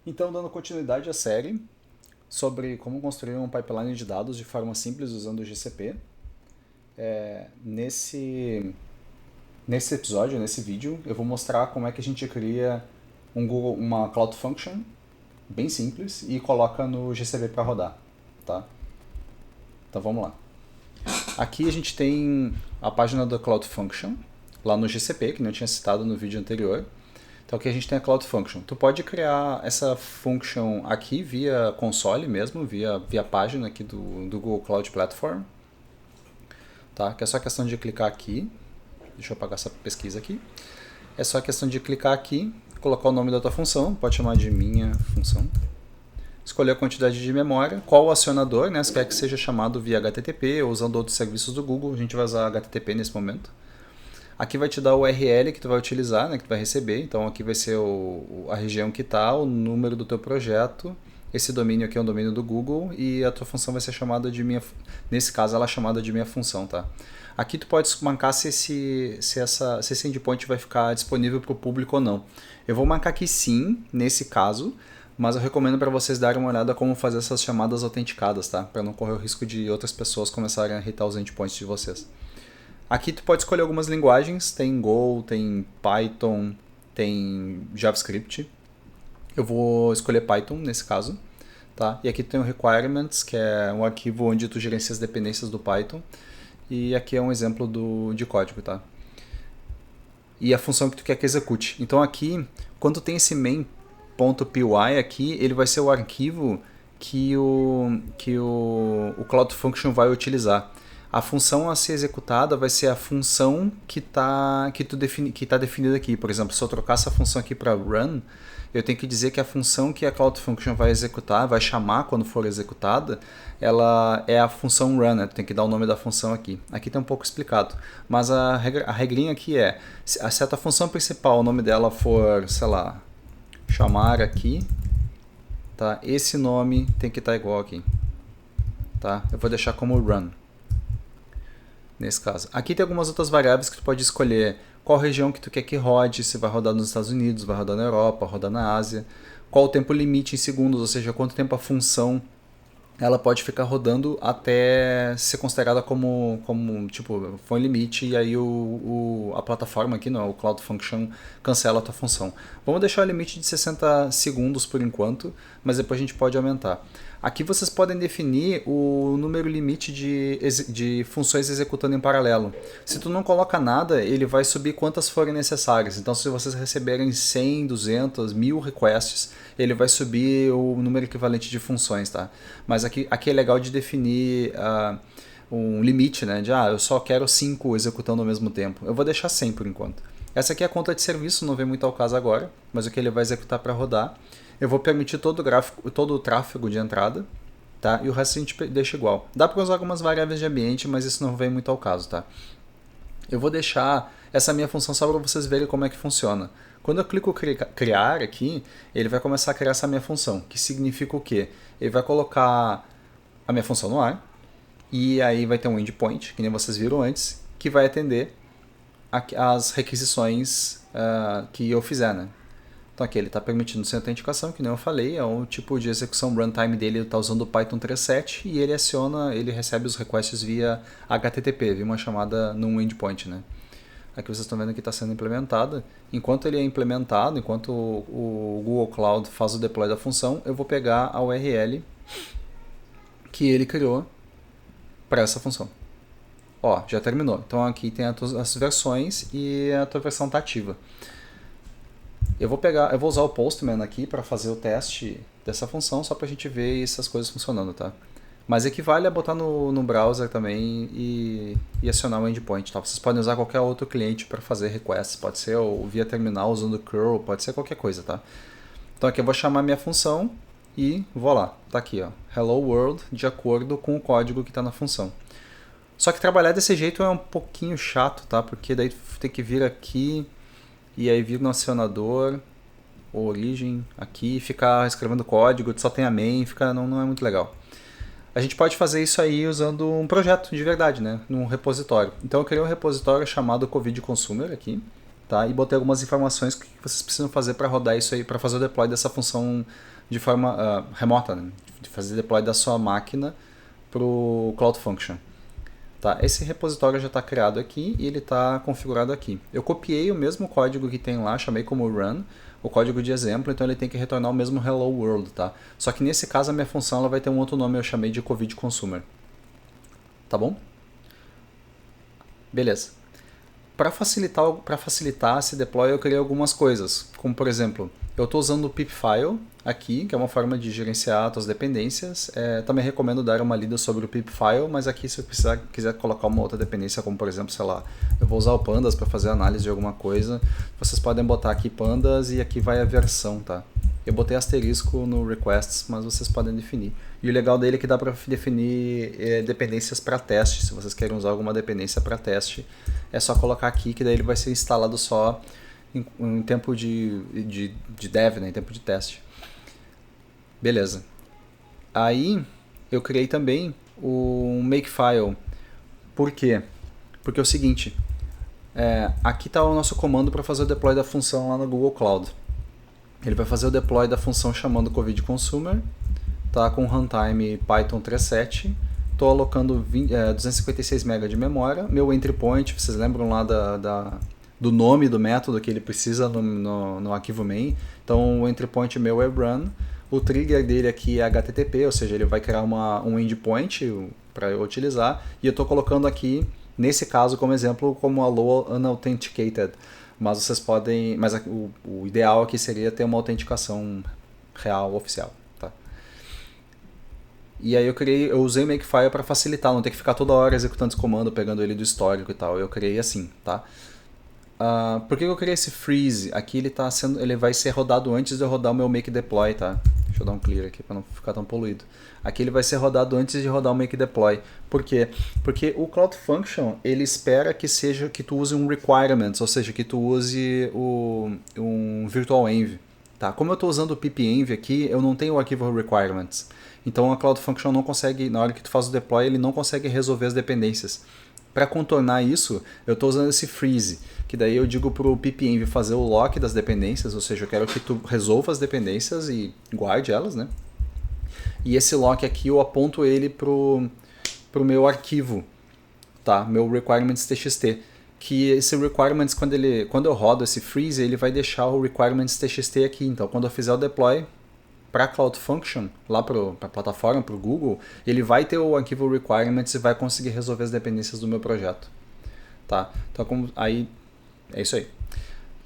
Então, dando continuidade à série sobre como construir um pipeline de dados de forma simples usando o GCP, nesse episódio, nesse vídeo, eu vou mostrar como é que a gente cria uma Cloud Function bem simples e coloca no GCP para rodar, tá? Então vamos lá. Aqui a gente tem a página da Cloud Function, lá no GCP, que não tinha citado no vídeo anterior. Então aqui a gente tem a Cloud Function. Tu pode criar essa function aqui via console mesmo, via página aqui do Google Cloud Platform. Tá? Que é só questão de clicar aqui. Deixa eu apagar essa pesquisa aqui. É só questão de clicar aqui, colocar o nome da tua função, pode chamar de minha função. Escolher a quantidade de memória, qual o acionador, né? Se quer que seja chamado via HTTP ou usando outros serviços do Google, a gente vai usar HTTP nesse momento. Aqui vai te dar o URL que tu vai utilizar, né, que tu vai receber. Então aqui vai ser a região que está, o número do teu projeto. Esse domínio aqui é um domínio do Google e a tua função vai ser chamada de minha. Nesse caso, ela é chamada de minha função, tá? Aqui tu pode marcar se esse endpoint vai ficar disponível para o público ou não. Eu vou marcar aqui sim, nesse caso, mas eu recomendo para vocês darem uma olhada como fazer essas chamadas autenticadas, tá? Para não correr o risco de outras pessoas começarem a irritar os endpoints de vocês. Aqui tu pode escolher algumas linguagens, tem Go, tem Python, tem JavaScript. Eu vou escolher Python nesse caso, tá? E aqui tem o Requirements, que é um arquivo onde tu gerencia as dependências do Python. E aqui é um exemplo de código, tá? E a função que tu quer que execute. Então aqui, quando tem esse main.py aqui, ele vai ser o arquivo que o Cloud Function vai utilizar. A função a ser executada vai ser a função que tá definida aqui. Por exemplo, se eu trocar essa função aqui para run, eu tenho que dizer que a função que a Cloud Function vai executar, vai chamar quando for executada, ela é a função run, né? Tu tem que dar o nome da função aqui. Aqui está um pouco explicado. Mas a regrinha aqui é, se a tua função principal, o nome dela for, sei lá, chamar aqui, tá? Esse nome tem que estar igual aqui. Tá? Eu vou deixar como run nesse caso. Aqui tem algumas outras variáveis que tu pode escolher qual região que tu quer que rode, se vai rodar nos Estados Unidos, vai rodar na Europa, vai rodar na Ásia, qual o tempo limite em segundos, ou seja, quanto tempo a função ela pode ficar rodando até ser considerada como tipo, foi um limite e aí a plataforma aqui, não, o Cloud Function cancela a tua função. Vamos deixar o limite de 60 segundos por enquanto, mas depois a gente pode aumentar. Aqui vocês podem definir o número limite de funções executando em paralelo. Se tu não coloca nada, ele vai subir quantas forem necessárias. Então se vocês receberem 100, 200, 1000 requests, ele vai subir o número equivalente de funções, tá? Mas aqui é legal de definir um limite, né? De eu só quero 5 executando ao mesmo tempo. Eu vou deixar 100 por enquanto. Essa aqui é a conta de serviço, não vem muito ao caso agora, mas o que ele vai executar para rodar. Eu vou permitir todo o tráfego de entrada, tá? E o resto a gente deixa igual. Dá para usar algumas variáveis de ambiente, mas isso não vem muito ao caso, tá? Eu vou deixar essa minha função só para vocês verem como é que funciona. Quando eu clico criar aqui, ele vai começar a criar essa minha função, que significa o quê? Ele vai colocar a minha função no ar, e aí vai ter um endpoint, que nem vocês viram antes, que vai atender as requisições que eu fizer, né? Então aqui ele está permitindo sem autenticação, que nem eu falei, é o tipo de execução runtime dele, ele está usando o Python 3.7 e ele recebe os requests via HTTP, via uma chamada num endpoint, né? Aqui vocês estão vendo que está sendo implementada. Enquanto ele é implementado, enquanto o Google Cloud faz o deploy da função, eu vou pegar a URL que ele criou para essa função. Ó, já terminou. Então aqui tem as versões e a tua versão está ativa. Eu vou usar o Postman aqui para fazer o teste dessa função, só para a gente ver essas coisas funcionando, tá? Mas equivale a botar no browser também e acionar o endpoint, tá? Vocês podem usar qualquer outro cliente para fazer requests, pode ser via terminal usando curl, pode ser qualquer coisa, tá? Então aqui eu vou chamar minha função e vou lá, tá aqui, ó, hello world, de acordo com o código que está na função. Só que trabalhar desse jeito é um pouquinho chato, tá? Porque daí tem que vir aqui e aí vir no acionador, origem aqui, ficar escrevendo código, só tem a main, não é muito legal. A gente pode fazer isso aí usando um projeto de verdade, né? Num repositório. Então eu criei um repositório chamado Covid Consumer aqui. tá? E botei algumas informações que vocês precisam fazer para rodar isso aí, para fazer o deploy dessa função de forma remota, né? De fazer deploy da sua máquina para o Cloud Function. Tá, esse repositório já está criado aqui e ele está configurado aqui. Eu copiei o mesmo código que tem lá, chamei como run, o código de exemplo, então ele tem que retornar o mesmo hello world, tá? Só que nesse caso a minha função ela vai ter um outro nome, eu chamei de COVID Consumer. Tá bom? Beleza. Para facilitar esse deploy eu criei algumas coisas, como por exemplo, eu estou usando o pipfile aqui, que é uma forma de gerenciar suas dependências. Também recomendo dar uma lida sobre o pipfile, mas aqui se eu quiser colocar uma outra dependência, como por exemplo, sei lá, eu vou usar o pandas para fazer análise de alguma coisa, vocês podem botar aqui pandas e aqui vai a versão, tá? Eu botei asterisco no requests, mas vocês podem definir. E o legal dele é que dá para definir dependências para teste. Se vocês querem usar alguma dependência para teste, é só colocar aqui que daí ele vai ser instalado só em tempo de dev, né, em tempo de teste. Beleza. Aí eu criei também um makefile. Por quê? Porque é o seguinte, aqui está o nosso comando para fazer o deploy da função lá no Google Cloud. Ele vai fazer o deploy da função chamando COVID Consumer, tá com runtime Python 3.7, estou alocando 256 MB de memória, meu entry point, vocês lembram lá do nome do método que ele precisa no arquivo main, então o entry point meu é run, o trigger dele aqui é HTTP, ou seja, ele vai criar um endpoint para eu utilizar, e eu estou colocando aqui, nesse caso como exemplo, como allow unauthenticated, mas vocês podem, mas o ideal aqui seria ter uma autenticação real, oficial, tá? E aí eu usei o Makefile para facilitar, não ter que ficar toda hora executando esse comando, pegando ele do histórico e tal. Eu criei assim, tá? Por que eu criei esse freeze? Aqui ele vai ser rodado antes de eu rodar o meu make deploy, tá? Deixa eu dar um clear aqui para não ficar tão poluído. Aqui ele vai ser rodado antes de rodar o make deploy. Por quê? Porque o Cloud Function ele espera que tu use um requirements, ou seja, que tu use um virtual env. Tá? Como eu estou usando o pipenv aqui, eu não tenho o arquivo requirements. Então a Cloud Function não consegue, na hora que tu faz o deploy, ele não consegue resolver as dependências. Para contornar isso, eu estou usando esse freeze, que daí eu digo para o pipenv fazer o lock das dependências, ou seja, eu quero que tu resolva as dependências e guarde elas, né? E esse lock aqui eu aponto ele pro meu arquivo, tá? Meu requirements.txt, que esse requirements, quando eu rodo esse freeze, ele vai deixar o requirements.txt aqui. Então, quando eu fizer o deploy para Cloud Function, lá para a plataforma, para o Google, ele vai ter o arquivo requirements e vai conseguir resolver as dependências do meu projeto. Tá? Então, aí, é isso aí.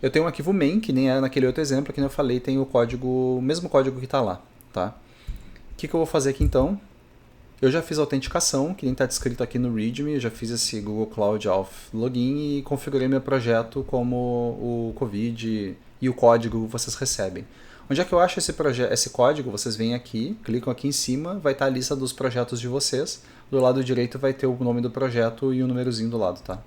Eu tenho um arquivo main, que nem era naquele outro exemplo, que eu falei, tem o mesmo código que está lá. Tá? O que eu vou fazer aqui então? Eu já fiz a autenticação, que nem está descrito aqui no README, eu já fiz esse Google Cloud Auth Login e configurei meu projeto como o COVID e o código vocês recebem. Onde é que eu acho esse código? Vocês vêm aqui, clicam aqui em cima, vai estar a lista dos projetos de vocês. Do lado direito vai ter o nome do projeto e o númerozinho do lado, tá?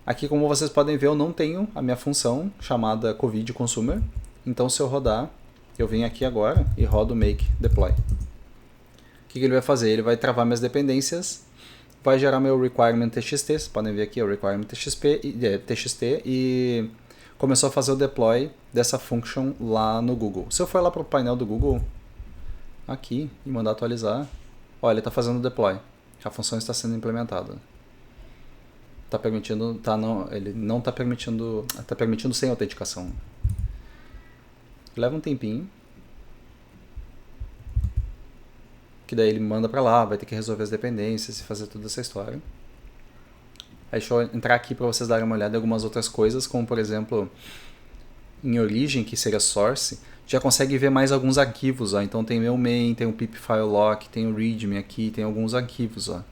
Aqui, como vocês podem ver, eu não tenho a minha função chamada COVID Consumer. Então, se eu rodar, eu venho aqui agora e rodo make deploy. O que ele vai fazer? Ele vai travar minhas dependências, vai gerar meu requirement.txt, vocês podem ver aqui o requirement.txt e começou a fazer o deploy dessa function lá no Google. Se eu for lá para o painel do Google, aqui, e mandar atualizar, olha, ele está fazendo o deploy. A função está sendo implementada. Ele não está permitindo, está permitindo sem autenticação. Leva um tempinho. Que daí ele manda para lá, vai ter que resolver as dependências e fazer toda essa história. Aí deixa eu entrar aqui para vocês darem uma olhada em algumas outras coisas, como por exemplo, em origem, que seria source, já consegue ver mais alguns arquivos. Ó. Então tem meu main, tem o pipfile lock, tem o readme aqui, tem alguns arquivos. Ó.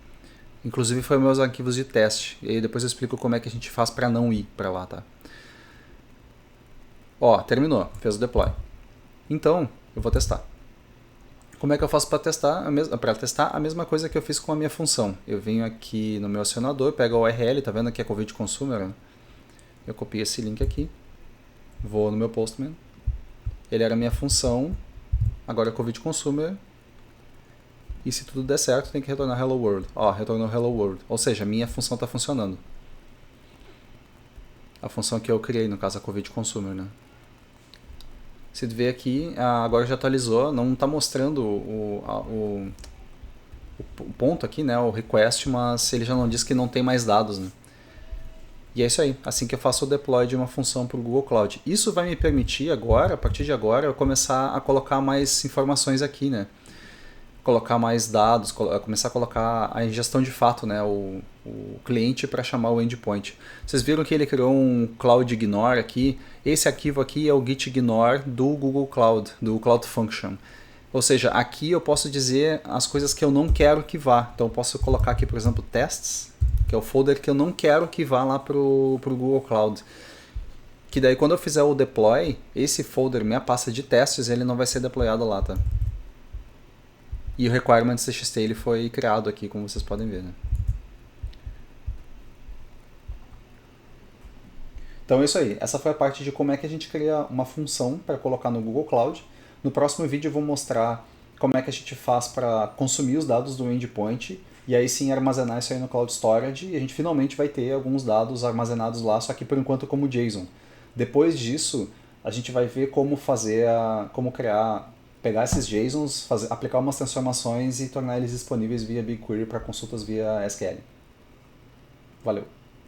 Inclusive foi meus arquivos de teste. E aí depois eu explico como é que a gente faz para não ir para lá, tá? Ó, terminou, fez o deploy. Então, eu vou testar. Como é que eu faço para testar? Para testar a mesma coisa que eu fiz com a minha função. Eu venho aqui no meu acionador, pego a URL, tá vendo aqui a COVID Consumer? Né? Eu copio esse link aqui, vou no meu Postman. Ele era a minha função, agora é COVID Consumer. E se tudo der certo, tem que retornar Hello World. Ó, retornou Hello World. Ou seja, a minha função está funcionando. A função que eu criei, no caso a COVID Consumer, né? Você vê aqui, agora já atualizou, não está mostrando o ponto aqui, né, o request, mas ele já não diz que não tem mais dados, né? E é isso aí, assim que eu faço o deploy de uma função para o Google Cloud. Isso vai me permitir agora, a partir de agora, eu começar a colocar mais informações aqui, né? Colocar mais dados, começar a colocar a ingestão de fato, né? O cliente para chamar o endpoint. Vocês viram que ele criou um Cloud Ignore aqui? Esse arquivo aqui é o git ignore do Google Cloud, do Cloud Function. Ou seja, aqui eu posso dizer as coisas que eu não quero que vá. Então eu posso colocar aqui, por exemplo, tests, que é o folder que eu não quero que vá lá pro Google Cloud. Que daí quando eu fizer o deploy, esse folder, minha pasta de testes, ele não vai ser deployado lá, tá? E o requirements.txt ele foi criado aqui, como vocês podem ver, né? Então é isso aí. Essa foi a parte de como é que a gente cria uma função para colocar no Google Cloud. No próximo vídeo eu vou mostrar como é que a gente faz para consumir os dados do endpoint e aí sim armazenar isso aí no Cloud Storage e a gente finalmente vai ter alguns dados armazenados lá, só que por enquanto como JSON. Depois disso, a gente vai ver como fazer, como criar, pegar esses JSONs, aplicar umas transformações e tornar eles disponíveis via BigQuery para consultas via SQL. Valeu!